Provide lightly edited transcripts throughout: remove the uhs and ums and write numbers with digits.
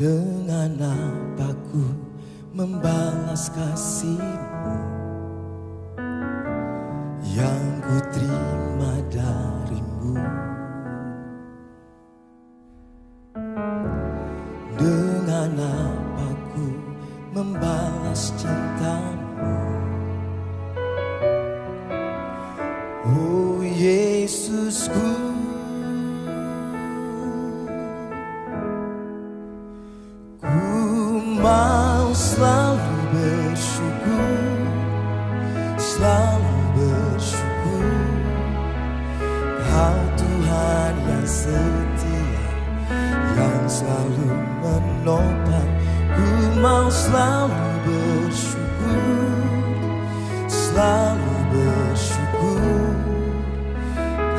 Dengan apa ku membalas kasih-Mu yang ku terima dari-Mu? Dengan apa ku membalas cinta-Mu? Oh Yesusku, mau selalu bersyukur, selalu bersyukur. Kau Tuhan yang setia, yang selalu menopang. Ku mau selalu bersyukur, selalu bersyukur.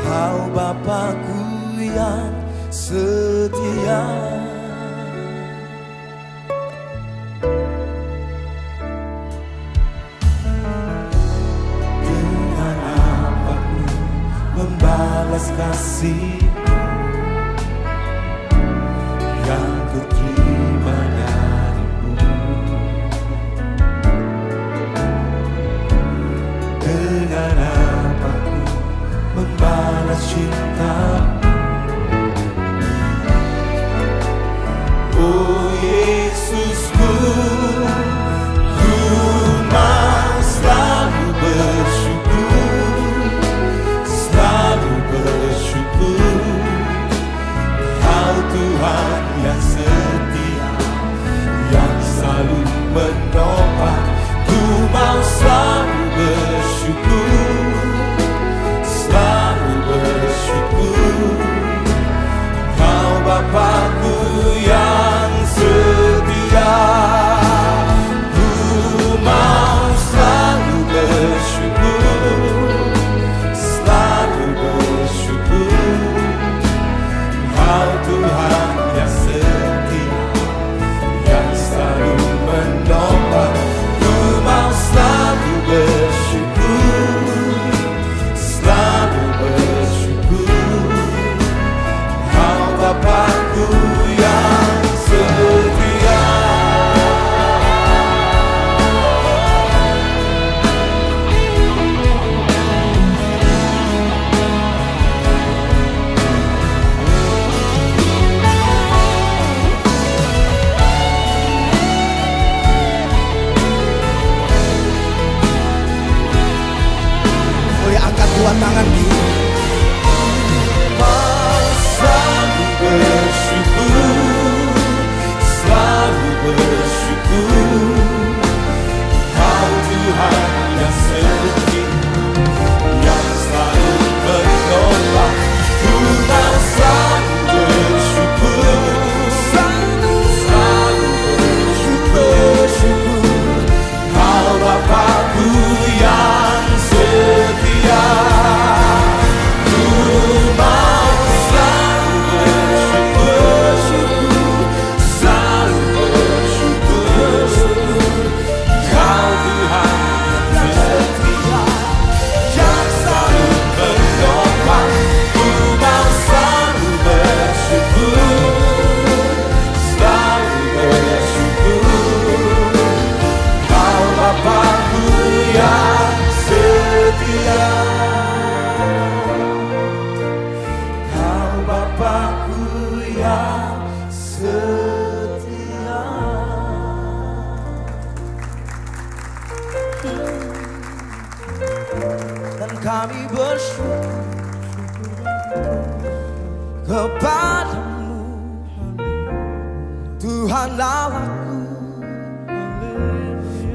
Kau Bapakku yang setia. Membalas kasih-Mu yang ku terima dari-Mu. Dengan apa ku membalas cinta-Mu? Oh Yesusku, ku mau selalu bersyukur, selalu bersyukur. Kau Tuhan yang setia, yang selalu menopang. Ku mau selalu bersyukur, selalu bersyukur. Kau Bapakku yang setia. Ku mau selalu bersyukur, selalu bersyukur. Kau Tuhan yang setia, yang selalu menopang. Ku mau selalu bersyukur, selalu bersyukur. Kau Bapakku yang setia. Boleh angkat dua tangan kita. Mau selalu bersyukur, selalu bersyukur. Kau Tuhan yang setia, yang selalu menopang. Ku mau selalu bersyukur, selalu bersyukur. Kau Bapakku yang setia. Ku mau selalu bersyukur, selalu bersyukur. Kau Tuhan yang setia, yang selalu menopang. Ku mau selalu bersyukur, selalu bersyukur. Kau Bapakku yang setia. Kau Bapakku yang setia. Dan kami bersyukur kepadamu, Tuhan Allahku,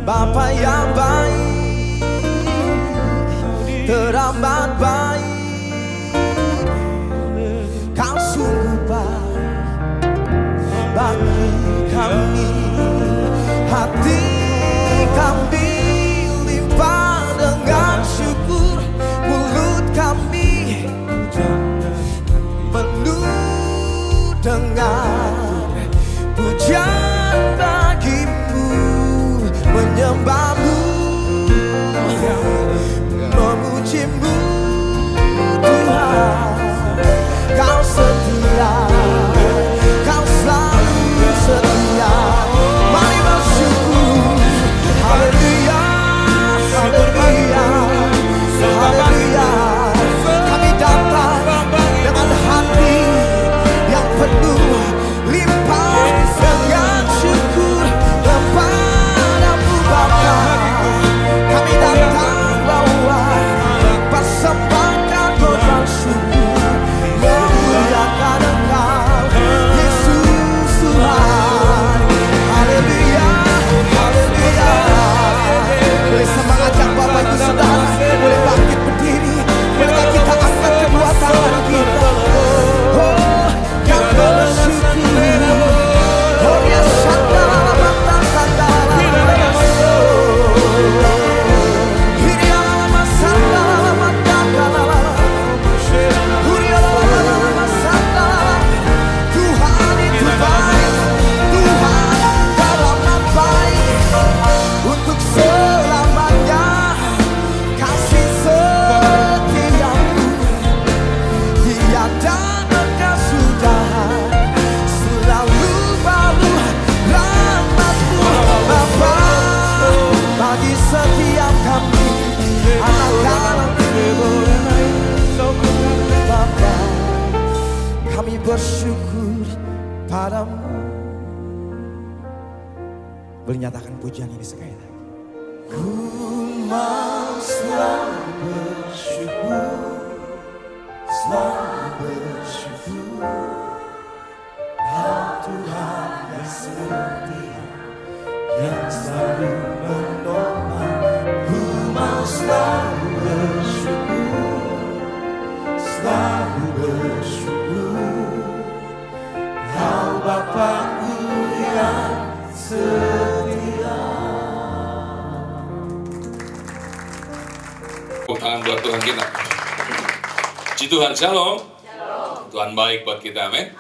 Bapa yang baik, teramat baik. Kau sungguh baik bagi kami. Hati kami limpah dengan syukur, mulut kami penuh dengan pujian bagimu, menyembahmu, memujimu Tuhan. Kau setia, kau selalu setia. penuh limpah dengan syukur kepadamu Bapa. Kami datang bawa persembahkan doa syukur memuliakan Engkau Yesus Tuhan. Haleluya, haleluya. Boleh semangat yang Bapak Ibu Saudara, boleh bangkit berdiri, boleh kita angkat kedua tangan kita. Oh, yang bersyukur. Oh ya sandala matang sandala. Hiria lama sandala matang sandala. Hiria lama sandala. Tuhan itu baik, Tuhan dalam baik untuk selamanya. Kasih setiamu tiada kesudahan, selalu baru rahmat-Mu Bapa bagi setiap kami anak-anak-Mu Bapa. Kami bersyukur padamu. Boleh nyatakan pujian ini sekali lagi. Ku mau selalu bersyukur, selalu bersyukur. Kau Tuhan yang setia, yang selalu menolong. Ku mau selalu bersyukur, selalu bersyukur. Kau Bapa-Ku yang setia. Tangan buat Tuhan kita. Puji Tuhan, shalom. Tuhan baik buat kita, amin.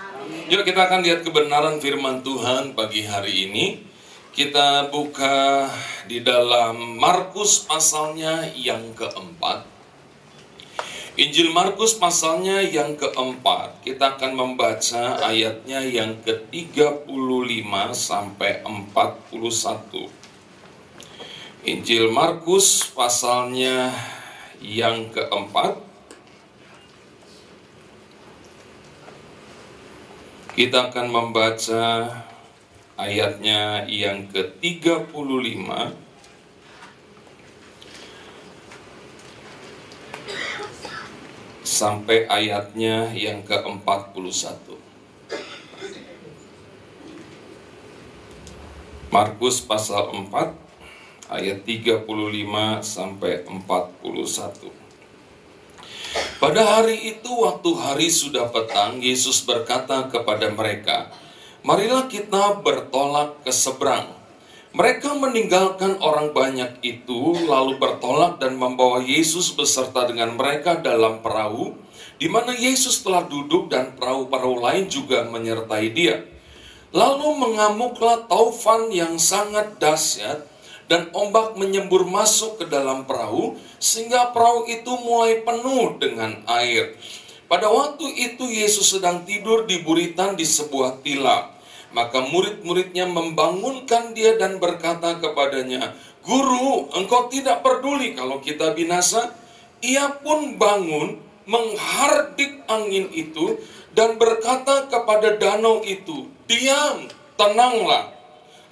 Yuk kita akan lihat kebenaran firman Tuhan pagi hari ini. Kita buka di dalam Markus pasalnya yang keempat. Injil Markus pasalnya yang keempat. Kita akan membaca ayatnya yang ke-35 sampai 41. Injil Markus pasalnya yang keempat. Kita akan membaca ayatnya yang ke-35 sampai ayatnya yang ke-41. Markus pasal 4 ayat 35 sampai 41. Pada hari itu, waktu hari sudah petang, Yesus berkata kepada mereka, "Marilah kita bertolak ke seberang." Mereka meninggalkan orang banyak itu, lalu bertolak dan membawa Yesus beserta dengan mereka dalam perahu, di mana Yesus telah duduk dan perahu-perahu lain juga menyertai dia. Lalu mengamuklah taufan yang sangat dahsyat, dan ombak menyembur masuk ke dalam perahu, sehingga perahu itu mulai penuh dengan air. Pada waktu itu Yesus sedang tidur di buritan di sebuah tilam. Maka murid-muridnya membangunkan dia dan berkata kepadanya, "Guru, engkau tidak peduli kalau kita binasa?" Ia pun bangun, menghardik angin itu, dan berkata kepada danau itu, "Diam, tenanglah."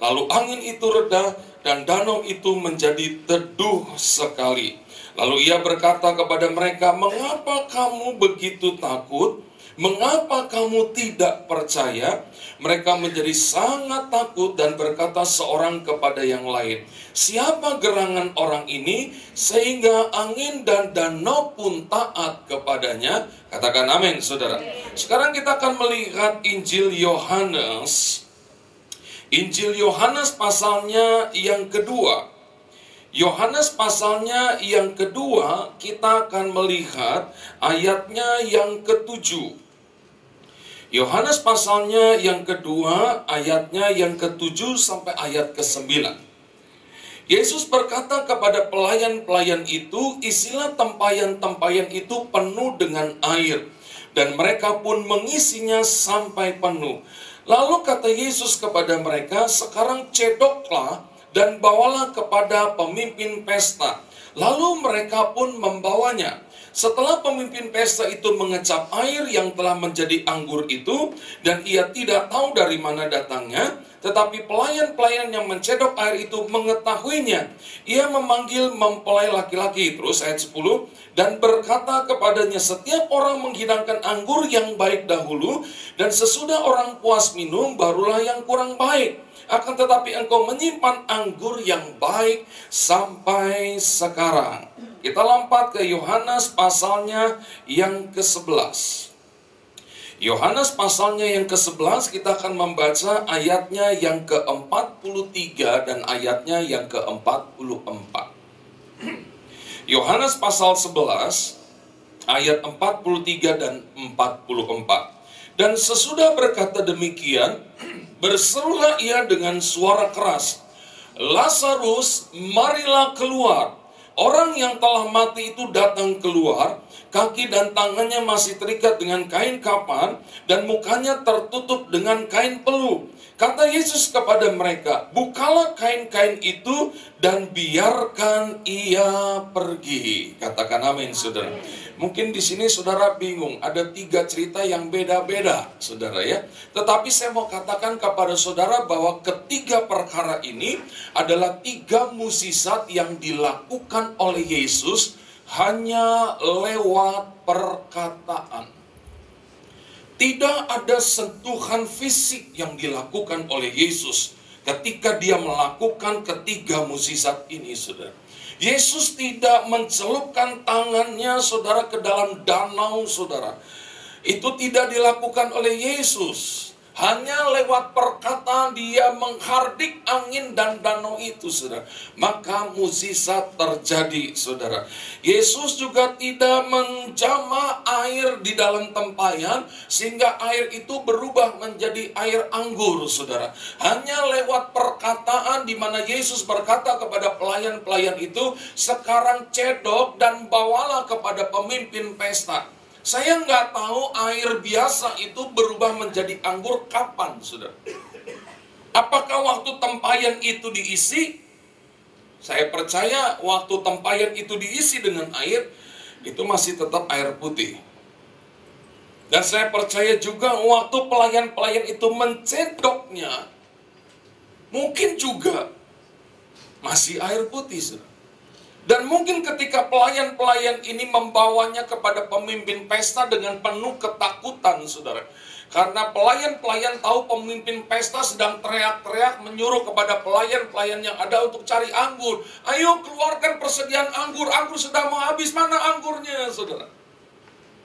Lalu angin itu reda, dan danau itu menjadi teduh sekali. Lalu ia berkata kepada mereka, "Mengapa kamu begitu takut? Mengapa kamu tidak percaya?" Mereka menjadi sangat takut dan berkata seorang kepada yang lain, "Siapa gerangan orang ini sehingga angin dan danau pun taat kepadanya?" Katakan amin, saudara. Sekarang kita akan melihat Injil Yohanes. Injil Yohanes pasalnya yang kedua. Yohanes pasalnya yang kedua, kita akan melihat ayatnya yang ke-7. Yohanes pasalnya yang kedua, ayatnya yang ke-7 sampai ayat ke-9. Yesus berkata kepada pelayan-pelayan itu, "Isilah tempayan-tempayan itu penuh dengan air." Dan mereka pun mengisinya sampai penuh. Lalu kata Yesus kepada mereka, "Sekarang cedoklah dan bawalah kepada pemimpin pesta." Lalu mereka pun membawanya. Setelah pemimpin pesta itu mengecap air yang telah menjadi anggur itu, dan ia tidak tahu dari mana datangnya, tetapi pelayan-pelayan yang mencedok air itu mengetahuinya. Ia memanggil mempelai laki-laki, terus ayat 10, dan berkata kepadanya, setiap orang menghidangkan anggur yang baik dahulu, dan sesudah orang puas minum, barulah yang kurang baik. Akan tetapi engkau menyimpan anggur yang baik sampai sekarang. Kita lompat ke Yohanes pasalnya yang ke-11. Yohanes pasalnya yang ke-11, kita akan membaca ayatnya yang ke-43 dan ayatnya yang ke-44. Yohanes pasal 11, ayat 43 dan 44. Dan sesudah berkata demikian, berserulah ia dengan suara keras, Lazarus, marilah keluar. Orang yang telah mati itu datang keluar, kaki dan tangannya masih terikat dengan kain kapan, dan mukanya tertutup dengan kain peluh. Kata Yesus kepada mereka, bukalah kain-kain itu dan biarkan ia pergi. Katakan amin, saudara. Mungkin di sini saudara bingung, ada 3 cerita yang beda-beda, saudara ya. Tetapi saya mau katakan kepada saudara bahwa ketiga perkara ini adalah 3 mukjizat yang dilakukan oleh Yesus hanya lewat perkataan. Tidak ada sentuhan fisik yang dilakukan oleh Yesus ketika dia melakukan ketiga mukjizat ini, saudara. Yesus tidak mencelupkan tangannya, saudara, ke dalam danau, saudara. Itu tidak dilakukan oleh Yesus. Hanya lewat perkataan dia menghardik angin dan danau itu, saudara. Maka mukjizat terjadi, saudara. Yesus juga tidak menjamah air di dalam tempayan sehingga air itu berubah menjadi air anggur, saudara. Hanya lewat perkataan di mana Yesus berkata kepada pelayan-pelayan itu, sekarang cedok dan bawalah kepada pemimpin pesta. Saya nggak tahu air biasa itu berubah menjadi anggur kapan, saudara. Apakah waktu tempayan itu diisi? Saya percaya waktu tempayan itu diisi dengan air, itu masih tetap air putih. Dan saya percaya juga waktu pelayan-pelayan itu mencedoknya, mungkin juga masih air putih, saudara. Dan mungkin ketika pelayan-pelayan ini membawanya kepada pemimpin pesta dengan penuh ketakutan, saudara. Karena pelayan-pelayan tahu pemimpin pesta sedang teriak-teriak menyuruh kepada pelayan-pelayan yang ada untuk cari anggur. Ayo keluarkan persediaan anggur, anggur sudah mau habis, mana anggurnya, saudara.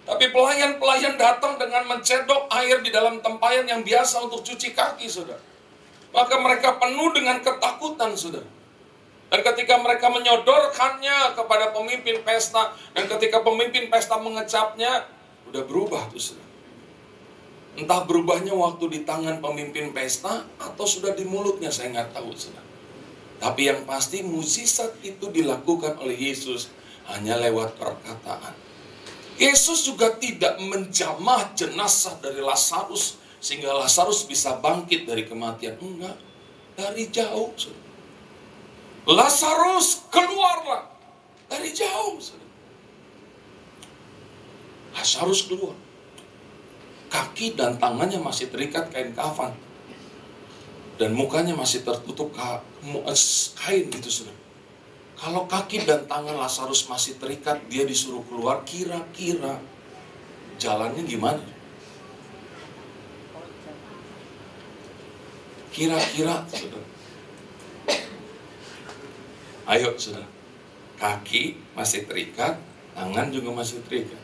Tapi pelayan-pelayan datang dengan mencedok air di dalam tempayan yang biasa untuk cuci kaki, saudara. Maka mereka penuh dengan ketakutan, saudara. Dan ketika mereka menyodorkannya kepada pemimpin pesta, dan ketika pemimpin pesta mengecapnya, udah berubah tuh, saudara. Entah berubahnya waktu di tangan pemimpin pesta atau sudah di mulutnya, saya nggak tahu, saudara. Tapi yang pasti mukjizat itu dilakukan oleh Yesus hanya lewat perkataan. Yesus juga tidak menjamah jenazah dari Lazarus sehingga Lazarus bisa bangkit dari kematian. Enggak, dari jauh, saudara. Lazarus, keluarlah. Dari jauh, saudara. Lazarus keluar. Kaki dan tangannya masih terikat kain kafan. Dan mukanya masih tertutup kain itu, saudara. Kalau kaki dan tangan Lazarus masih terikat, dia disuruh keluar, kira-kira jalannya gimana? Kira-kira, saudara. Ayo, saudara. Kaki masih terikat, tangan juga masih terikat.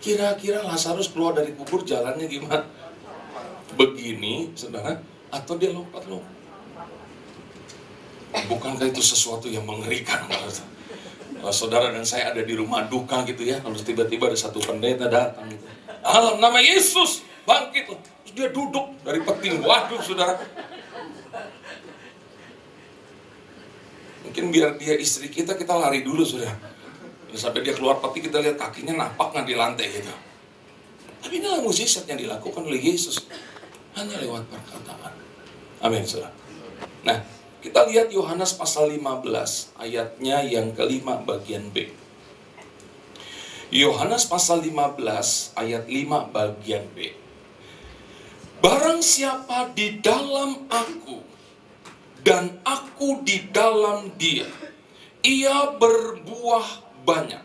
Kira-kira Lazarus keluar dari kubur jalannya gimana? Begini, saudara, atau dia lompat-lompat? Bukankah itu sesuatu yang mengerikan? Kalau saudara dan saya ada di rumah duka gitu ya, lalu tiba-tiba ada satu pendeta datang gitu. Alam nama Yesus, bangkit. Terus dia duduk dari peti. Waduh, saudara. Mungkin biar dia istri kita lari dulu, saudara. Sampai dia keluar peti, kita lihat kakinya napak nggak di lantai gitu. Tapi inilah mukjizat yang dilakukan oleh Yesus hanya lewat perkataan. Amin, saudara. Nah, kita lihat Yohanes pasal 15 ayatnya yang ke-5 bagian B. Yohanes pasal 15 ayat 5 bagian B. Barang siapa di dalam aku dan aku di dalam dia, ia berbuah banyak.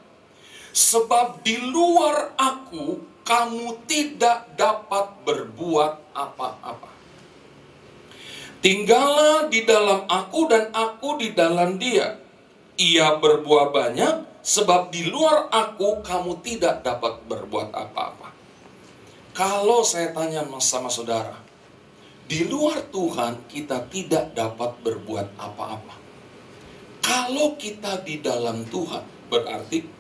Sebab di luar aku kamu tidak dapat berbuat apa-apa. Tinggallah di dalam aku dan aku di dalam dia. Ia berbuah banyak, sebab di luar aku kamu tidak dapat berbuat apa-apa. Kalau saya tanya sama saudara, di luar Tuhan kita tidak dapat berbuat apa-apa. Kalau kita di dalam Tuhan, berarti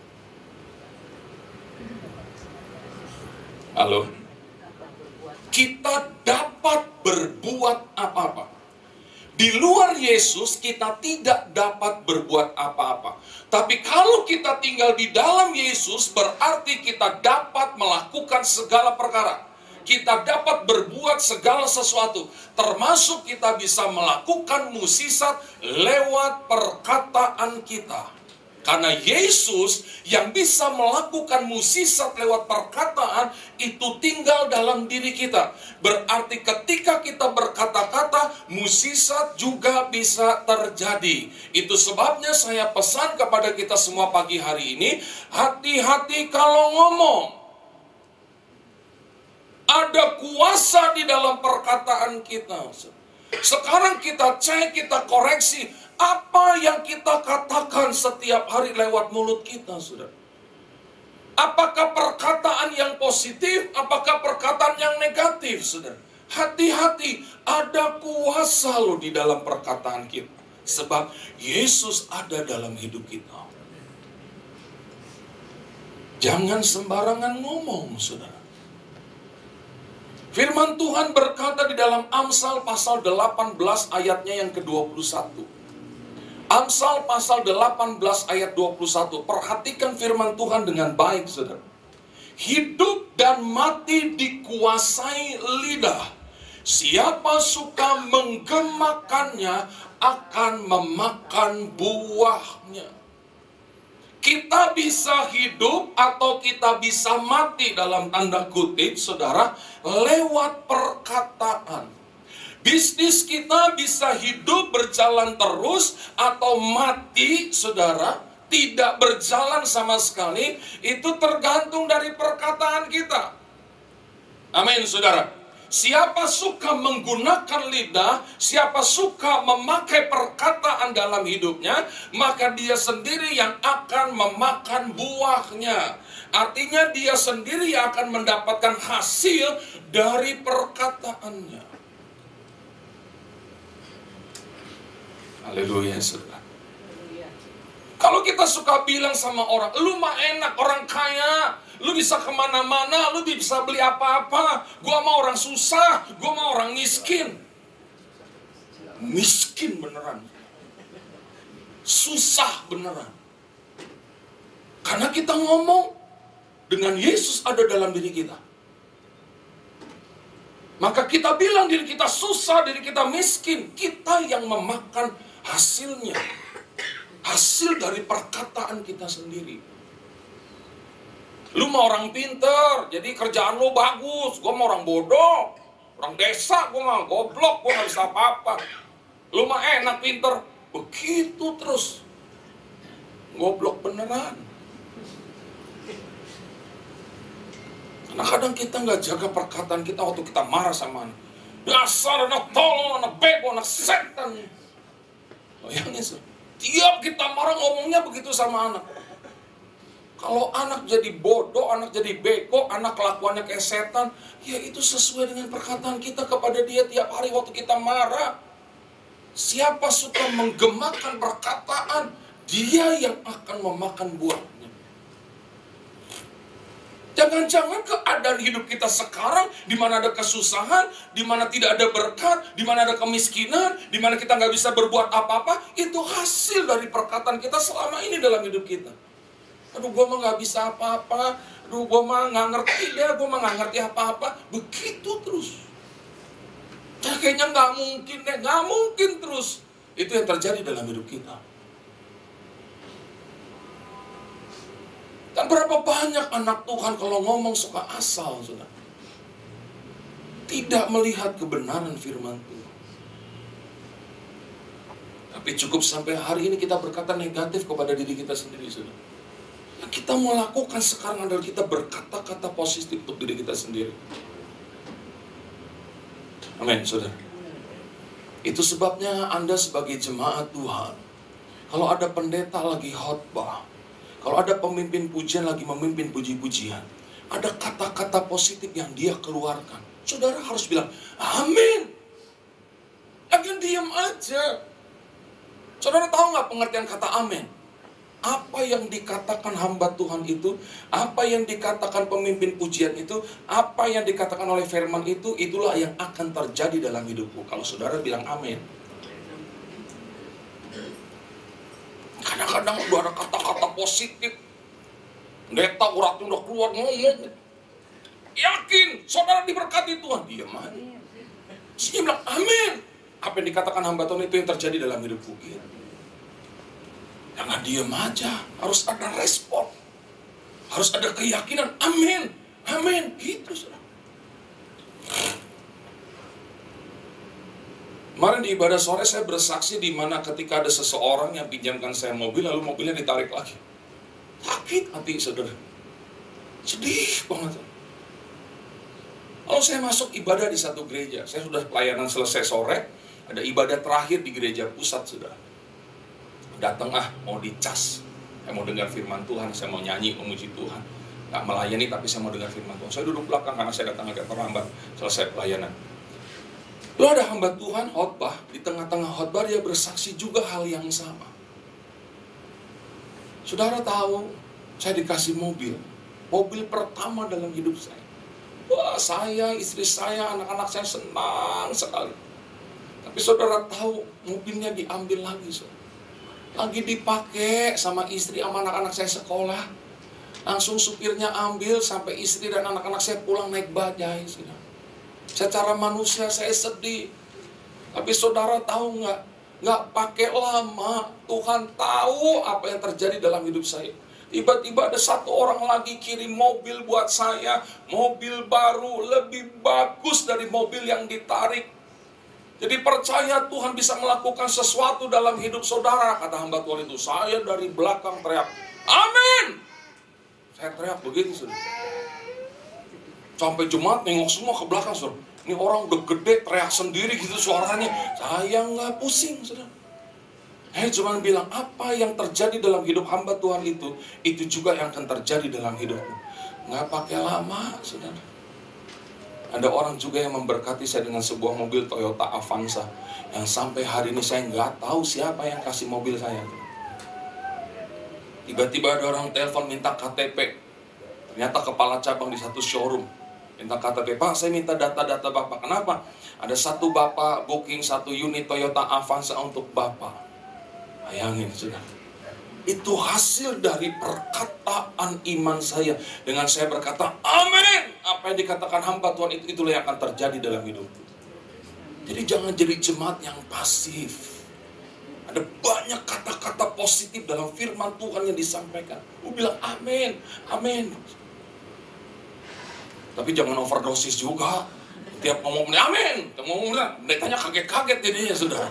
kita dapat berbuat apa-apa. Di luar Yesus kita tidak dapat berbuat apa-apa. Tapi kalau kita tinggal di dalam Yesus, berarti kita dapat melakukan segala perkara. Kita dapat berbuat segala sesuatu. Termasuk kita bisa melakukan mukjizat lewat perkataan kita. Karena Yesus yang bisa melakukan mukjizat lewat perkataan itu tinggal dalam diri kita. Berarti ketika kita berkata-kata, mukjizat juga bisa terjadi. Itu sebabnya saya pesan kepada kita semua pagi hari ini, hati-hati kalau ngomong. Ada kuasa di dalam perkataan kita. Sekarang kita cek, kita koreksi apa yang kita katakan setiap hari lewat mulut kita, saudara. Apakah perkataan yang positif, apakah perkataan yang negatif, saudara. Hati-hati, ada kuasa loh di dalam perkataan kita. Sebab Yesus ada dalam hidup kita. Jangan sembarangan ngomong, saudara. Firman Tuhan berkata di dalam Amsal pasal 18 ayatnya yang ke-21. Amsal pasal 18 ayat 21. Perhatikan firman Tuhan dengan baik, saudara. Hidup dan mati dikuasai lidah. Siapa suka menggemakannya akan memakan buahnya. Kita bisa hidup atau kita bisa mati dalam tanda kutip, saudara, lewat perkataan. Bisnis kita bisa hidup berjalan terus atau mati, saudara, tidak berjalan sama sekali. Itu tergantung dari perkataan kita. Amin, saudara. Siapa suka menggunakan lidah, siapa suka memakai perkataan dalam hidupnya, maka dia sendiri yang akan memakan buahnya. Artinya dia sendiri yang akan mendapatkan hasil dari perkataannya. Haleluya, saudara. Kalau kita suka bilang sama orang, lu mah enak, orang kaya, lu bisa kemana-mana, lu bisa beli apa-apa. Gua mah orang susah, gua mah orang miskin. Miskin beneran. Susah beneran. Karena kita ngomong dengan Yesus ada dalam diri kita. Maka kita bilang diri kita susah, diri kita miskin. Kita yang memakan hasilnya. Hasil dari perkataan kita sendiri. Lu mah orang pinter, jadi kerjaan lu bagus. Gua mah orang bodoh, orang desa, gua mah goblok, gua gak bisa apa-apa. Lu mah enak pinter, begitu terus. Goblok beneran. Karena kadang kita gak jaga perkataan kita waktu kita marah sama anak. Dasar anak tolong, anak bego, anak setan. Bayangin, tiap kita marah ngomongnya begitu sama anak. Kalau anak jadi bodoh, anak jadi bego, anak kelakuannya kayak setan, ya itu sesuai dengan perkataan kita kepada dia tiap hari waktu kita marah. Siapa suka menggemakan perkataan, dia yang akan memakan buahnya. Jangan-jangan keadaan hidup kita sekarang, di mana ada kesusahan, di mana tidak ada berkat, di mana ada kemiskinan, di mana kita nggak bisa berbuat apa-apa, itu hasil dari perkataan kita selama ini dalam hidup kita. Aduh, gue mah nggak bisa apa-apa. Aduh, gue mah nggak ngerti deh, gue mah nggak ngerti apa-apa. Begitu terus. Kayaknya nggak mungkin deh, nggak mungkin terus. Itu yang terjadi dalam hidup kita. Dan berapa banyak anak Tuhan kalau ngomong suka asal, saudara. Tidak melihat kebenaran firman Tuhan. Tapi cukup sampai hari ini kita berkata negatif kepada diri kita sendiri, saudara. Yang kita mau lakukan sekarang adalah kita berkata-kata positif untuk diri kita sendiri. Amin, saudara. Itu sebabnya Anda sebagai jemaat Tuhan, kalau ada pendeta lagi khotbah, kalau ada pemimpin pujian lagi memimpin puji-pujian, ada kata-kata positif yang dia keluarkan, saudara harus bilang, amin. Jangan diam aja. Saudara tahu nggak pengertian kata amin? Apa yang dikatakan hamba Tuhan itu, apa yang dikatakan pemimpin pujian itu, apa yang dikatakan oleh firman itu, itulah yang akan terjadi dalam hidupku. Kalau saudara bilang amin. Kadang-kadang udah ada kata-kata positif, pendeta uratnya udah keluar ngomong, yakin saudara diberkati Tuhan, diam aja. Dia bilang amin. Apa yang dikatakan hamba Tuhan itu yang terjadi dalam hidupku. Jangan diam aja, harus ada respon, harus ada keyakinan, amin, amin, gitu saudara. Kemarin di ibadah sore saya bersaksi di mana ketika ada seseorang yang pinjamkan saya mobil, lalu mobilnya ditarik lagi. Sakit hati saudara, sedih banget. Lalu saya masuk ibadah di satu gereja, saya sudah pelayanan selesai sore, ada ibadah terakhir di gereja pusat saudara. Datang mau dicas, saya mau dengar firman Tuhan, saya mau nyanyi memuji Tuhan, nggak melayani tapi saya mau dengar firman Tuhan. Saya duduk belakang karena saya datang agak terlambat selesai pelayanan. Lalu ada hamba Tuhan khotbah, di tengah-tengah khotbah dia bersaksi juga hal yang sama. Saudara tahu, saya dikasih mobil pertama dalam hidup saya. Wah, saya, istri saya, anak-anak saya senang sekali. Tapi saudara tahu, mobilnya diambil lagi, saudara. Lagi dipakai sama istri sama anak-anak saya sekolah. Langsung supirnya ambil sampai istri dan anak-anak saya pulang naik bajai. Saudara. Secara manusia saya sedih. Tapi saudara tahu nggak pakai lama Tuhan tahu apa yang terjadi dalam hidup saya. Tiba-tiba ada satu orang lagi kirim mobil buat saya. Mobil baru lebih bagus dari mobil yang ditarik. Jadi percaya Tuhan bisa melakukan sesuatu dalam hidup saudara. Kata hamba Tuhan itu, saya dari belakang teriak, amin. Saya teriak begitu, saudara. Sampai jemaat nengok semua ke belakang, saudara. Ini orang udah gede, teriak sendiri gitu suaranya. Saya nggak pusing, saudara. Saya cuma bilang, apa yang terjadi dalam hidup hamba Tuhan itu juga yang akan terjadi dalam hidupmu. Nggak pakai lama, saudara. Ada orang juga yang memberkati saya dengan sebuah mobil Toyota Avanza yang sampai hari ini saya nggak tahu siapa yang kasih mobil saya. Tiba-tiba ada orang telepon minta KTP. Ternyata kepala cabang di satu showroom minta KTP. Pak, saya minta data-data Bapak. Kenapa? Ada satu Bapak booking satu unit Toyota Avanza untuk Bapak. Bayangin, saudara. Itu hasil dari perkataan iman saya. Dengan saya berkata, amin. Apa yang dikatakan hamba Tuhan itulah yang akan terjadi dalam hidup. Jadi jangan jadi jemaat yang pasif. Ada banyak kata-kata positif dalam firman Tuhan yang disampaikan. Lu bilang amin, amin. Tapi jangan overdosis juga. Tiap ngomong amin, pendetanya kaget-kaget jadinya, saudara.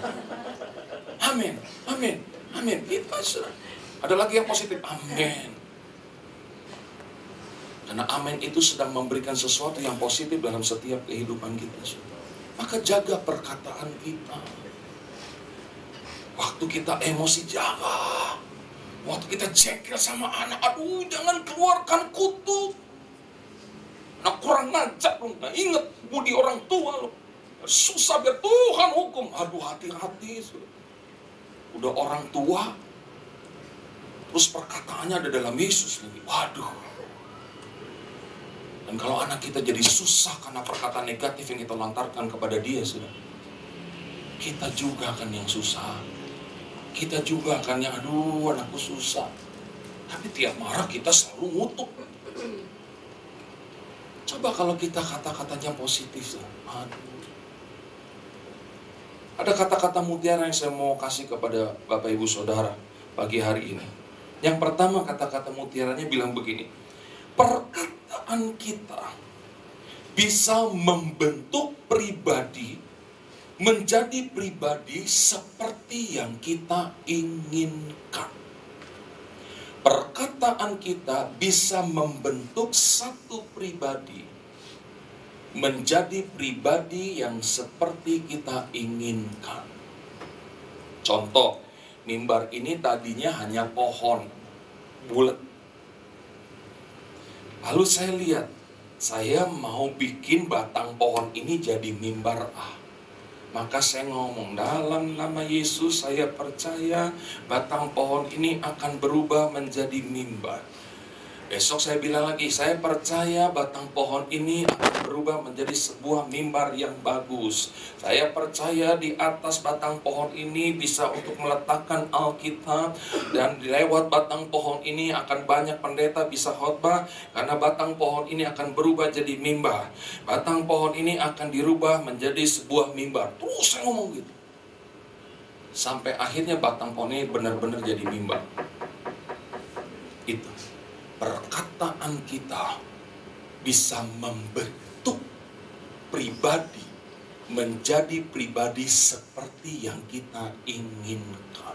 Amin, amin, amin. Itu saudara. Ada lagi yang positif, amin. Karena amin itu sedang memberikan sesuatu yang positif dalam setiap kehidupan kita. Maka jaga perkataan kita. Waktu kita emosi, jaga. Waktu kita jengkel sama anak, aduh jangan keluarkan kutuk. Nah kurang ngajar lu, nah inget budi orang tua lu. Susah biar Tuhan hukum. Aduh hati-hati. Udah orang tua, terus perkataannya ada dalam Yesus lagi. Waduh. Dan kalau anak kita jadi susah karena perkataan negatif yang kita lontarkan kepada dia, sudah. Kita juga akan yang susah. Kita juga akan yang, aduh anakku susah. Tapi tiap marah kita selalu ngutuk. Coba kalau kita kata-katanya positif, aduh. Ada kata-kata mutiara yang saya mau kasih kepada Bapak Ibu Saudara pagi hari ini. Yang pertama, kata-kata mutiaranya bilang begini, perkataan kita bisa membentuk pribadi menjadi pribadi seperti yang kita inginkan. Perkataan kita bisa membentuk satu pribadi menjadi pribadi yang seperti kita inginkan. Contoh, mimbar ini tadinya hanya pohon bulat. Lalu saya lihat, saya mau bikin batang pohon ini jadi mimbar A. Maka saya ngomong, dalam nama Yesus saya percaya batang pohon ini akan berubah menjadi mimbar. Besok saya bilang lagi, saya percaya batang pohon ini akan berubah menjadi sebuah mimbar yang bagus. Saya percaya di atas batang pohon ini bisa untuk meletakkan Alkitab, dan lewat batang pohon ini akan banyak pendeta bisa khotbah, karena batang pohon ini akan berubah jadi mimbar. Batang pohon ini akan dirubah menjadi sebuah mimbar. Terus saya ngomong gitu. Sampai akhirnya batang pohon ini benar-benar jadi mimbar. Itu. Perkataan kita bisa membentuk pribadi menjadi pribadi seperti yang kita inginkan.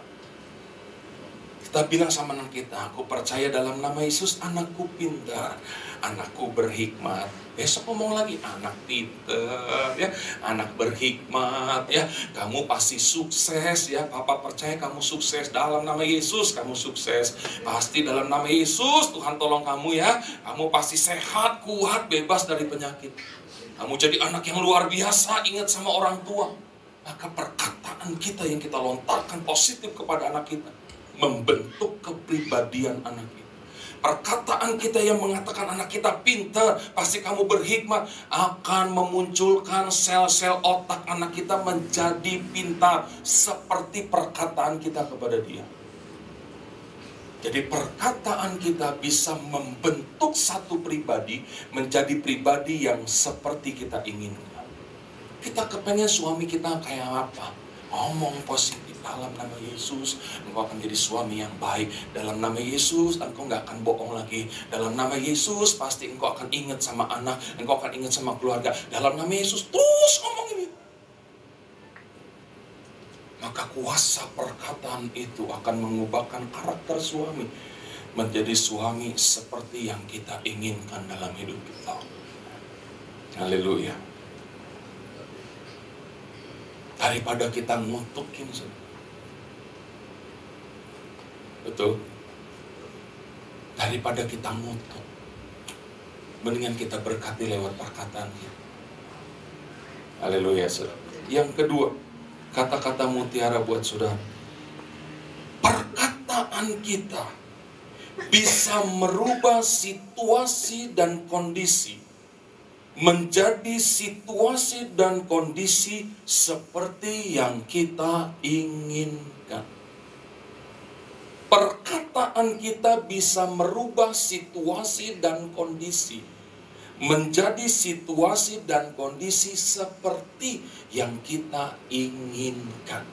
Kita bilang sama anak kita, aku percaya dalam nama Yesus anakku pintar, anakku berhikmat. Besok ngomong lagi, anak pintar, ya, anak berhikmat, ya, kamu pasti sukses, ya, papa percaya kamu sukses dalam nama Yesus, kamu sukses, pasti dalam nama Yesus, Tuhan tolong kamu, ya, kamu pasti sehat, kuat, bebas dari penyakit, kamu jadi anak yang luar biasa, ingat sama orang tua. Maka perkataan kita yang kita lontarkan positif kepada anak kita membentuk kepribadian anak kita. Perkataan kita yang mengatakan anak kita pintar, pasti kamu berhikmat, akan memunculkan sel-sel otak anak kita menjadi pintar seperti perkataan kita kepada dia. Jadi perkataan kita bisa membentuk satu pribadi menjadi pribadi yang seperti kita inginkan. Kita kepengen suami kita kayak apa? Ngomong positif. Dalam nama Yesus, engkau akan jadi suami yang baik. Dalam nama Yesus, engkau gak akan bohong lagi. Dalam nama Yesus, pasti engkau akan ingat sama anak, engkau akan ingat sama keluarga. Dalam nama Yesus, terus ngomong ini. Maka kuasa perkataan itu akan mengubahkan karakter suami menjadi suami seperti yang kita inginkan dalam hidup kita. Haleluya. Daripada kita ngutukin, betul. Daripada kita ngutuk, mendingan kita berkati lewat perkataan kita. Haleluya, saudara. Yang kedua, kata-kata mutiara buat saudara. Perkataan kita bisa merubah situasi dan kondisi menjadi situasi dan kondisi seperti yang kita inginkan. Perkataan kita bisa merubah situasi dan kondisi menjadi situasi dan kondisi seperti yang kita inginkan.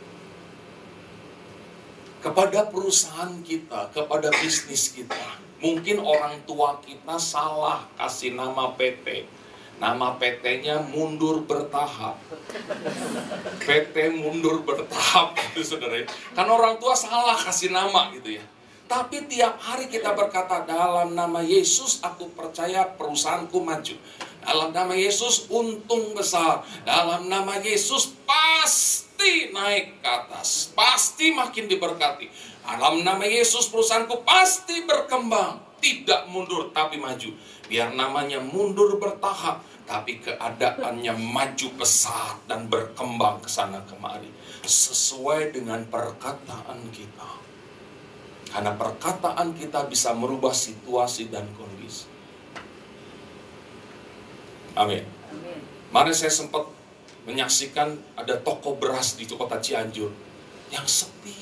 Kepada perusahaan kita, kepada bisnis kita, mungkin orang tua kita salah kasih nama PT. Nama PT-nya mundur bertahap. PT mundur bertahap gitu, saudara. Kan orang tua salah kasih nama gitu ya. Tapi tiap hari kita berkata, dalam nama Yesus aku percaya perusahaanku maju. Dalam nama Yesus untung besar. Dalam nama Yesus pasti naik ke atas. Pasti makin diberkati. Dalam nama Yesus perusahaanku pasti berkembang. Tidak mundur tapi maju. Biar namanya mundur bertahap, tapi keadaannya maju pesat dan berkembang ke sana kemari. Sesuai dengan perkataan kita. Karena perkataan kita bisa merubah situasi dan kondisi. Amin. Kemarin saya sempat menyaksikan ada toko beras di kota Cianjur yang sepi.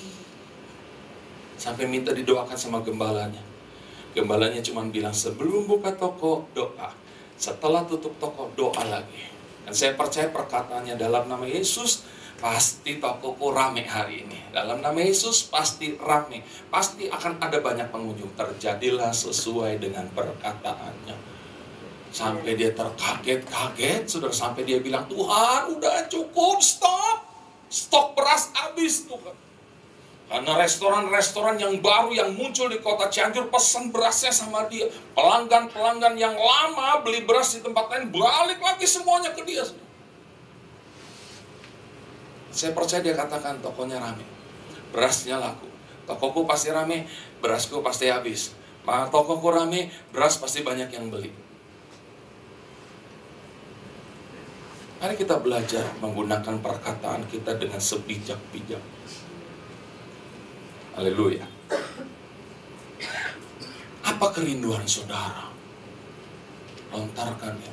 Sampai minta didoakan sama gembalanya. Gembalanya cuma bilang, sebelum buka toko, doa. Setelah tutup toko, doa lagi. Dan saya percaya perkataannya dalam nama Yesus, Pasti tokoku rame hari ini. Dalam nama Yesus pasti rame. Pasti akan ada banyak pengunjung. Terjadilah sesuai dengan perkataannya. Sampai dia terkaget-kaget, saudara, sampai dia bilang, Tuhan udah cukup, stop. Stok beras habis Tuhan. Karena restoran-restoran yang baru yang muncul di kota Cianjur pesan berasnya sama dia. Pelanggan-pelanggan yang lama beli beras di tempat lain balik lagi semuanya ke dia. Saya percaya dia katakan tokonya rame, berasnya laku. Tokoku pasti rame, berasku pasti habis. Tokoku rame, beras pasti banyak yang beli. Mari kita belajar menggunakan perkataan kita dengan sebijak-bijak. Haleluya. Apa kerinduan saudara? Lontarkan ya.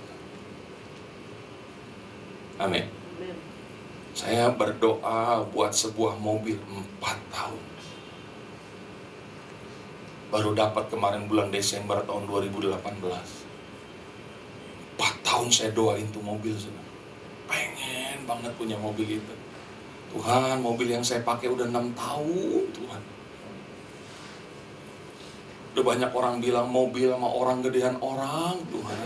Amin. Saya berdoa buat sebuah mobil 4 tahun. Baru dapat kemarin bulan Desember tahun 2018. 4 tahun saya doain tuh mobil. Pengen banget punya mobil itu. Tuhan, mobil yang saya pakai udah 6 tahun Tuhan. Udah banyak orang bilang mobil sama orang gedean orang Tuhan.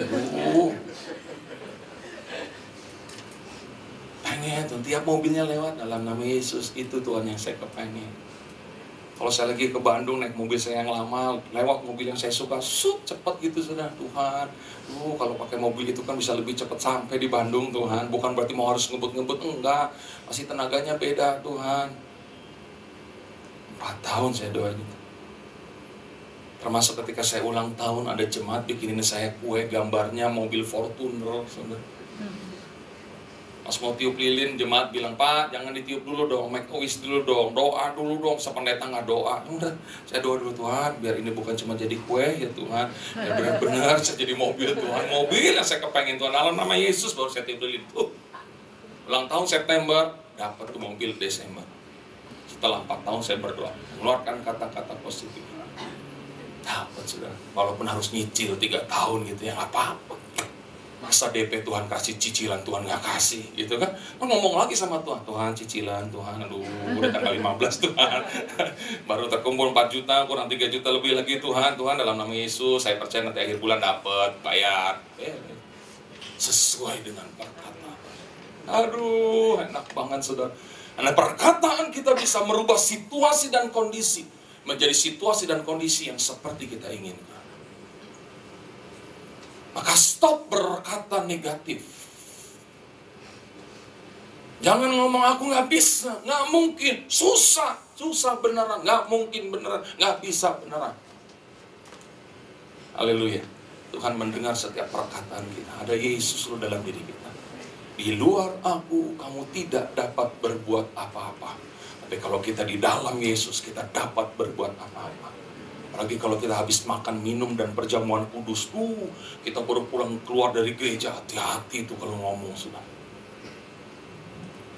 Pengen tuh, tiap mobilnya lewat dalam nama Yesus. Itu Tuhan yang saya kepengen. Kalau saya lagi ke Bandung naik mobil saya yang lama, lewat mobil yang saya suka, cepat gitu sudah. Tuhan, kalau pakai mobil itu kan bisa lebih cepat sampai di Bandung Tuhan. Bukan berarti mau harus ngebut-ngebut, enggak. Masih tenaganya beda Tuhan. 4 tahun saya doa gitu. Termasuk ketika saya ulang tahun, ada jemaat bikinin saya kue, gambarnya mobil Fortuner saudara. Pas mau tiup lilin, jemaat bilang, Pak, jangan ditiup dulu dong, make a wish dulu dong, doa dulu dong, sependeta nggak doa. Udah, saya doa dulu Tuhan, biar ini bukan cuma jadi kue ya Tuhan, biar benar-benar saya jadi mobil Tuhan, mobil yang saya kepengen Tuhan, dalam nama Yesus baru saya tiup lilin. Ulang tahun September, dapat tuh mobil Desember. Setelah 4 tahun saya berdoa, mengeluarkan kata-kata positif. Dapat sudah, walaupun harus nyicil 3 tahun gitu ya, nggak apa-apa. Masa DP Tuhan kasih, cicilan Tuhan nggak kasih, gitu kan? Ngomong lagi sama Tuhan, Tuhan cicilan, Tuhan, aduh, udah tanggal 15 Tuhan. Baru terkumpul 4 juta, kurang 3 juta lebih lagi Tuhan. Tuhan dalam nama Yesus, saya percaya nanti akhir bulan dapat, bayar. Sesuai dengan perkataan. Aduh, enak banget saudara. Karena perkataan kita bisa merubah situasi dan kondisi, menjadi situasi dan kondisi yang seperti kita inginkan. Maka stop berkata negatif. Jangan ngomong aku nggak bisa, nggak mungkin, susah beneran, nggak mungkin beneran, nggak bisa beneran. Haleluya. Tuhan mendengar setiap perkataan kita. Ada Yesus dalam diri kita. Di luar aku, kamu tidak dapat berbuat apa-apa. Tapi kalau kita di dalam Yesus, kita dapat berbuat apa-apa. Apalagi kalau kita habis makan, minum, dan perjamuan kudus, kita baru pulang keluar dari gereja, hati-hati tuh kalau ngomong sudah.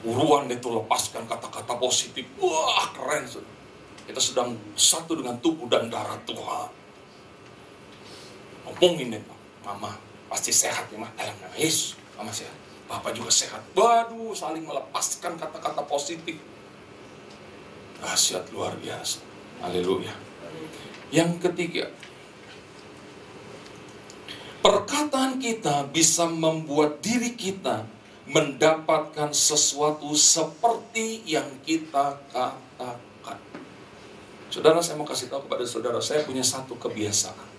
Buruan itu lepaskan kata-kata positif, wah keren sudah. Kita sedang satu dengan tubuh dan darah Tuhan. Ngomongin itu, Mama pasti sehat ya Mah, dalam nama Yesus, Mama sehat, Papa juga sehat. Waduh, saling melepaskan kata-kata positif. Dahsyat luar biasa. Haleluya. Yang ketiga, perkataan kita bisa membuat diri kita mendapatkan sesuatu seperti yang kita katakan. Saudara, saya mau kasih tahu kepada saudara, saya punya satu kebiasaan.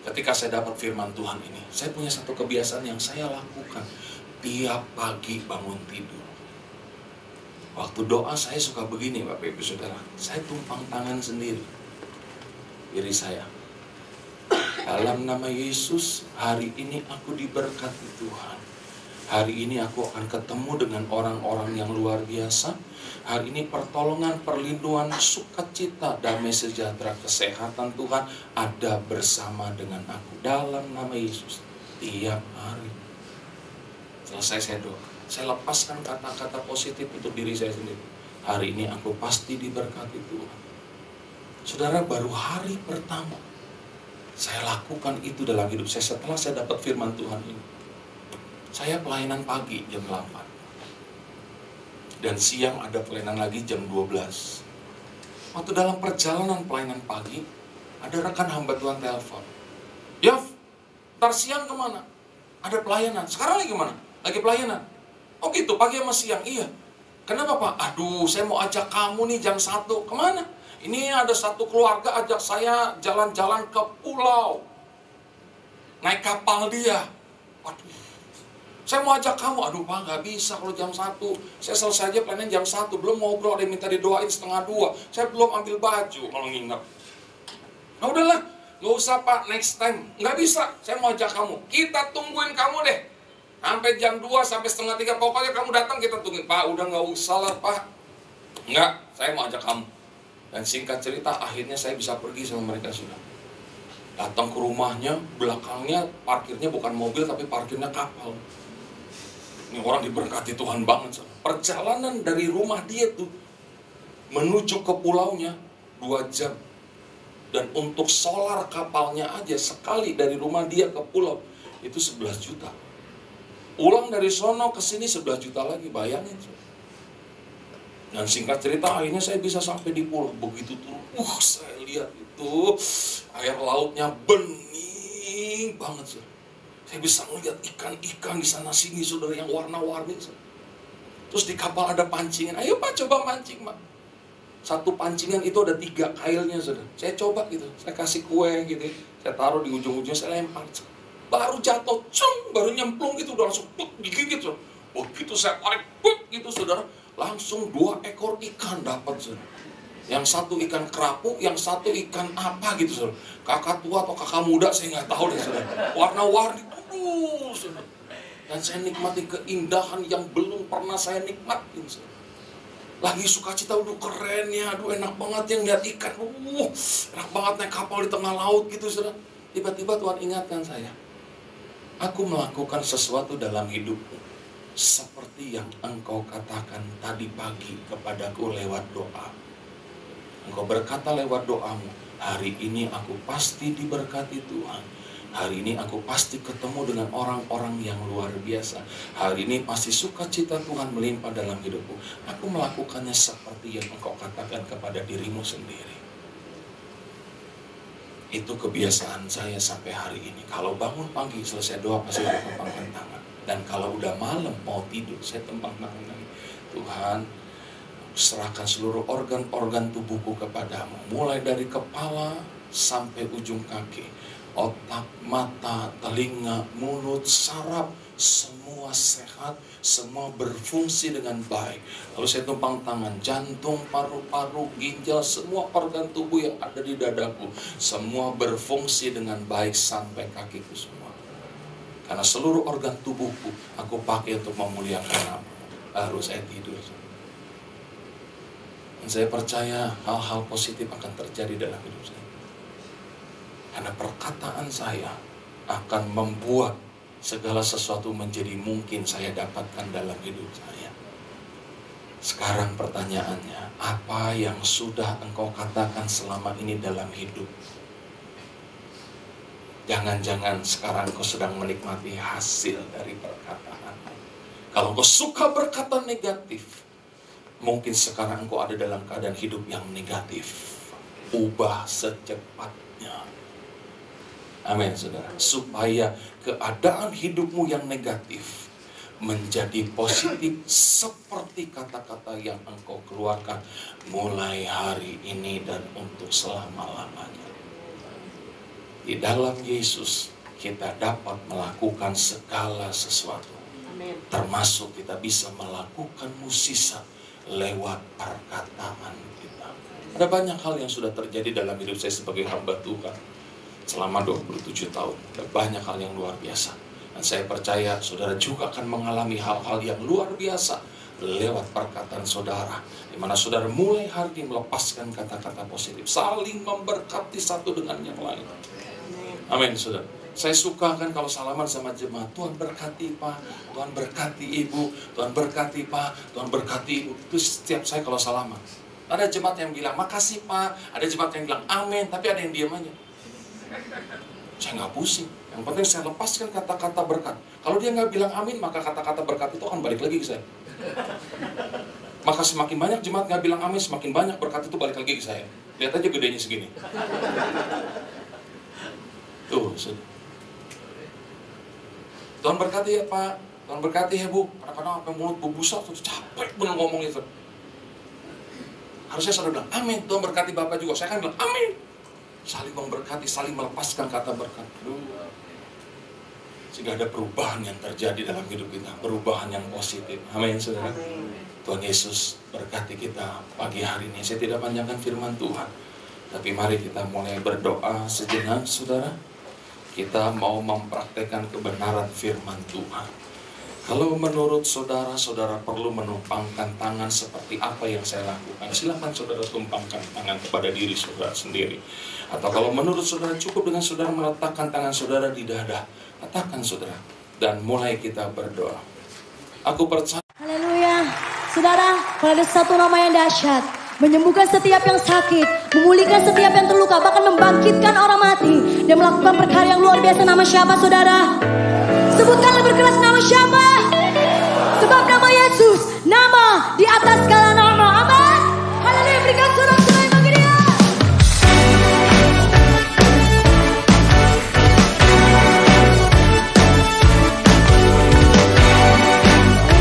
Ketika saya dapat firman Tuhan ini, saya punya satu kebiasaan yang saya lakukan tiap pagi bangun tidur. Waktu doa saya suka begini Bapak Ibu Saudara, saya tumpang tangan sendiri diri saya. Dalam nama Yesus, hari ini aku diberkati Tuhan. Hari ini aku akan ketemu dengan orang-orang yang luar biasa. Hari ini pertolongan, perlindungan, sukacita, damai sejahtera, kesehatan Tuhan ada bersama dengan aku. Dalam nama Yesus, tiap hari. Selesai saya doa, saya lepaskan kata-kata positif untuk diri saya sendiri. Hari ini aku pasti diberkati Tuhan. Saudara, baru hari pertama saya lakukan itu dalam hidup saya setelah saya dapat firman Tuhan ini. Saya pelayanan pagi jam 8. Dan siang ada pelayanan lagi jam 12. Waktu dalam perjalanan pelayanan pagi, ada rekan hamba Tuhan telepon. Yof, ntar siang kemana? Ada pelayanan. Sekarang lagi mana? Lagi pelayanan. Oh gitu, pagi sama siang. Iya. Kenapa Pak? Aduh, saya mau ajak kamu nih jam 1. Kemana? Ini ada satu keluarga ajak saya jalan-jalan ke pulau. Naik kapal dia. Waduh, saya mau ajak kamu. Aduh Pak, nggak bisa kalau jam 1. Saya selesai aja pelayanan jam 1. Belum ngobrol, ada yang minta didoain 1:30. Saya belum ambil baju kalau nginep. Nah udahlah, nggak usah Pak, next time. Nggak bisa, saya mau ajak kamu. Kita tungguin kamu deh. Sampai jam 2, sampai 2:30. Pokoknya kamu datang, kita tungguin. Pak, udah nggak usah lah Pak. Nggak, saya mau ajak kamu. Dan singkat cerita, akhirnya saya bisa pergi sama mereka sudah. Datang ke rumahnya, belakangnya parkirnya bukan mobil, tapi parkirnya kapal. Ini orang diberkati Tuhan banget. Perjalanan dari rumah dia tuh menuju ke pulaunya 2 jam. Dan untuk solar kapalnya aja sekali dari rumah dia ke pulau itu 11 juta. Ulang dari sono ke sini 11 juta lagi, bayangin. Dan singkat cerita akhirnya saya bisa sampai di pulau. Begitu turun, saya lihat itu air lautnya bening banget. Saya bisa melihat ikan-ikan di sana sini saudara yang warna-warni. Terus di kapal ada pancingan. Ayo Pak, coba mancing Pak. Satu pancingan itu ada 3 kailnya saudara. Saya coba gitu, saya kasih kue gitu. Saya taruh di ujung-ujungnya, saya lempar. Baru jatuh, baru nyemplung gitu, udah langsung digigit saudara. Begitu saya tarik, gitu saudara, langsung 2 ekor ikan dapat saudara. Yang satu ikan kerapu, yang satu ikan apa gitu saudara. Kakak tua atau kakak muda saya nggak tahu deh saudara. Warna-warni, saudara. Dan saya nikmati keindahan yang belum pernah saya nikmatin saudara. Lagi sukacita, aduh keren ya, aduh enak banget yang lihat ikan, enak banget naik kapal di tengah laut gitu saudara. Tiba-tiba Tuhan ingatkan saya, aku melakukan sesuatu dalam hidupmu seperti yang engkau katakan tadi pagi kepadaku lewat doa. Engkau berkata lewat doamu, hari ini aku pasti diberkati Tuhan. Hari ini aku pasti ketemu dengan orang-orang yang luar biasa. Hari ini pasti sukacita Tuhan melimpah dalam hidupku. Aku melakukannya seperti yang engkau katakan kepada dirimu sendiri. Itu kebiasaan saya sampai hari ini. Kalau bangun pagi selesai doa pasti saya tempangkan tangan. Dan kalau udah malam mau tidur saya tempang tangan lagi. Tuhan, serahkan seluruh organ-organ tubuhku kepadamu. Mulai dari kepala sampai ujung kaki. Otak, mata, telinga, mulut, saraf, semua sehat, semua berfungsi dengan baik. Lalu saya tumpang tangan, jantung, paru-paru, ginjal, semua organ tubuh yang ada di dadaku. Semua berfungsi dengan baik sampai kakiku semua. Karena seluruh organ tubuhku aku pakai untuk memuliakan nama. Baru saya tidur. Dan saya percaya hal-hal positif akan terjadi dalam hidup saya. Karena perkataan saya akan membuat segala sesuatu menjadi mungkin saya dapatkan dalam hidup saya. Sekarang pertanyaannya, apa yang sudah engkau katakan selama ini dalam hidup? Jangan-jangan sekarang engkau sedang menikmati hasil dari perkataan. Kalau engkau suka berkata negatif, mungkin sekarang engkau ada dalam keadaan hidup yang negatif. Ubah secepatnya. Amin saudara. Supaya keadaan hidupmu yang negatif menjadi positif seperti kata-kata yang engkau keluarkan mulai hari ini dan untuk selama-lamanya. Di dalam Yesus kita dapat melakukan segala sesuatu. Amin. Termasuk kita bisa melakukan mukjizat lewat perkataan kita. Ada banyak hal yang sudah terjadi dalam hidup saya sebagai hamba Tuhan. Selama 27 tahun, ada banyak hal yang luar biasa. Dan saya percaya saudara juga akan mengalami hal-hal yang luar biasa lewat perkataan saudara. Di mana saudara mulai hari ini melepaskan kata-kata positif, saling memberkati satu dengan yang lain. Amin saudara. Saya suka kan kalau salaman sama jemaat, Tuhan berkati Pak, Tuhan berkati Ibu, Tuhan berkati Pak, Tuhan berkati Ibu. Itu setiap saya kalau salaman. Ada jemaat yang bilang, makasih Pak. Ada jemaat yang bilang, amin. Tapi ada yang diam aja. Saya nggak pusing. Yang penting saya lepaskan kata-kata berkat. Kalau dia nggak bilang amin, maka kata-kata berkat itu akan balik lagi ke saya. Maka semakin banyak jemaat nggak bilang amin, semakin banyak berkat itu balik lagi ke saya. Lihat aja gedenya segini. Tuh, Tuhan berkati ya Pak, Tuhan berkati ya Bu. Kadang-kadang apa mulut bubusak tuh capek bener ngomong itu. Harusnya saudara bilang amin, Tuhan berkati Bapak juga. Saya kan bilang amin. Saling memberkati, saling melepaskan kata berkat. Sehingga ada perubahan yang terjadi dalam hidup kita, perubahan yang positif. Amin saudara. Tuhan Yesus berkati kita pagi hari ini. Saya tidak panjangkan firman Tuhan, tapi mari kita mulai berdoa sejenak saudara. Kita mau mempraktekkan kebenaran firman Tuhan. Kalau menurut saudara, saudara perlu menumpangkan tangan seperti apa yang saya lakukan, silakan saudara tumpangkan tangan kepada diri saudara sendiri. Atau kalau menurut saudara cukup dengan saudara meletakkan tangan saudara di dada, letakkan saudara, dan mulai kita berdoa. Aku percaya. Haleluya. Saudara, kalau ada satu nama yang dahsyat, menyembuhkan setiap yang sakit, memulihkan setiap yang terluka, bahkan membangkitkan orang mati, dan melakukan perkara yang luar biasa. Nama siapa saudara? Sebutkan lebih keras nama siapa? Sebab nama Yesus, nama di atas segala nama. Amin. Haleluya. Berikan sorak-sorai bagi Dia.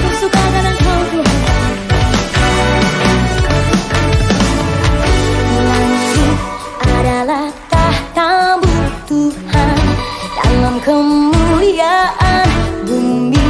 Bersukakan Engkau Tuhan. Langit adalah tahta-Mu Tuhan, dalam kemuliaan bumi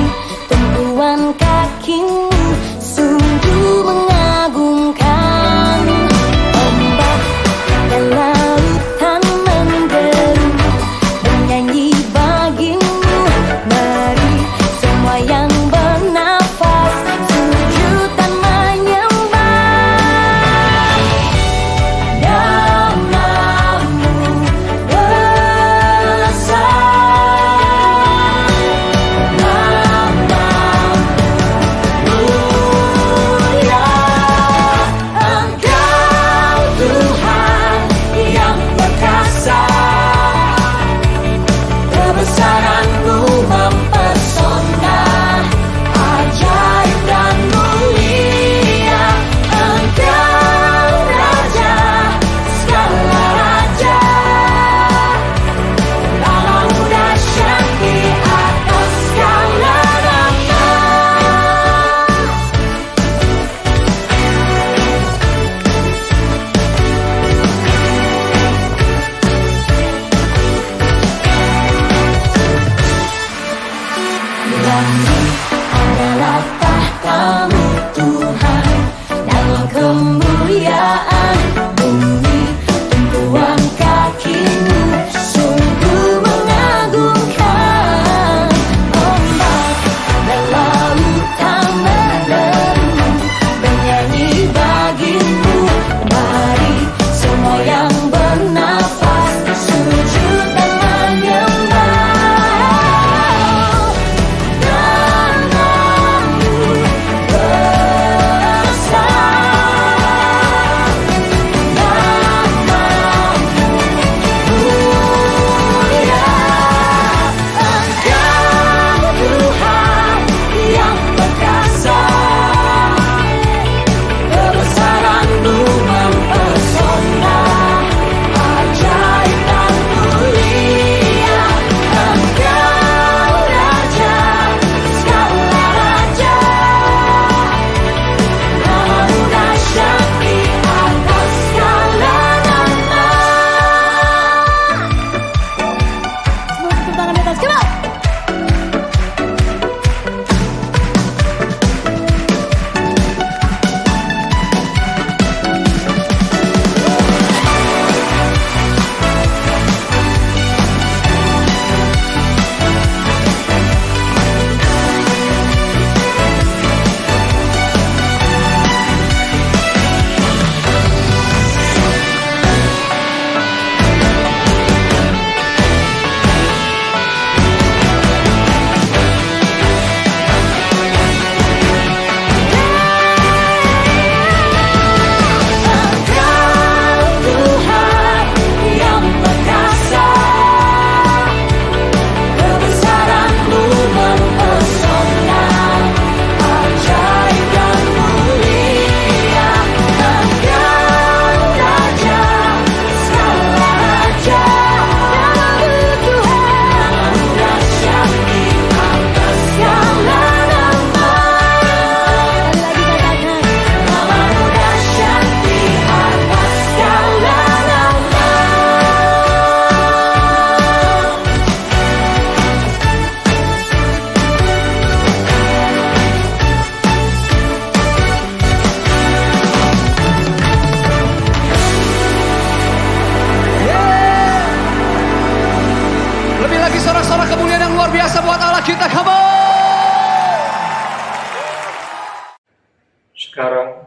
sekarang.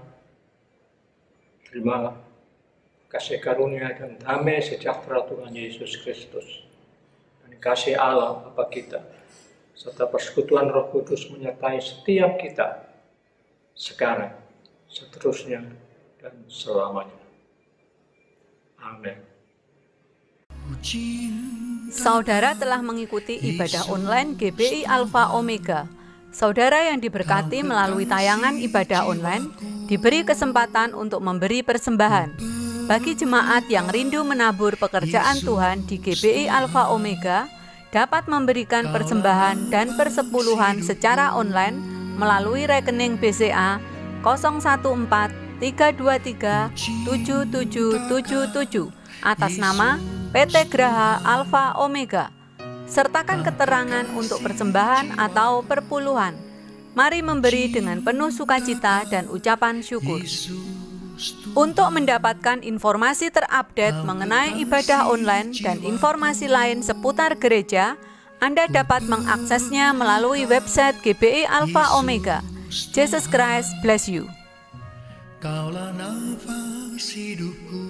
Terimalah kasih karunia dan damai sejahtera Tuhan Yesus Kristus, dan kasih Allah Bapa kita, serta persekutuan Roh Kudus menyertai setiap kita, sekarang, seterusnya, dan selamanya. Amin. Saudara telah mengikuti ibadah online GBI Alpha Omega. Saudara yang diberkati melalui tayangan ibadah online diberi kesempatan untuk memberi persembahan. Bagi jemaat yang rindu menabur pekerjaan Tuhan di GBI Alpha Omega, dapat memberikan persembahan dan persepuluhan secara online melalui rekening BCA 014-323-7777 atas nama PT Graha Alpha Omega. Sertakan keterangan untuk persembahan atau perpuluhan. Mari memberi dengan penuh sukacita dan ucapan syukur. Untuk mendapatkan informasi terupdate mengenai ibadah online dan informasi lain seputar gereja, Anda dapat mengaksesnya melalui website GBI Alpha Omega. Jesus Christ bless you. Kaulah nafas hidupku.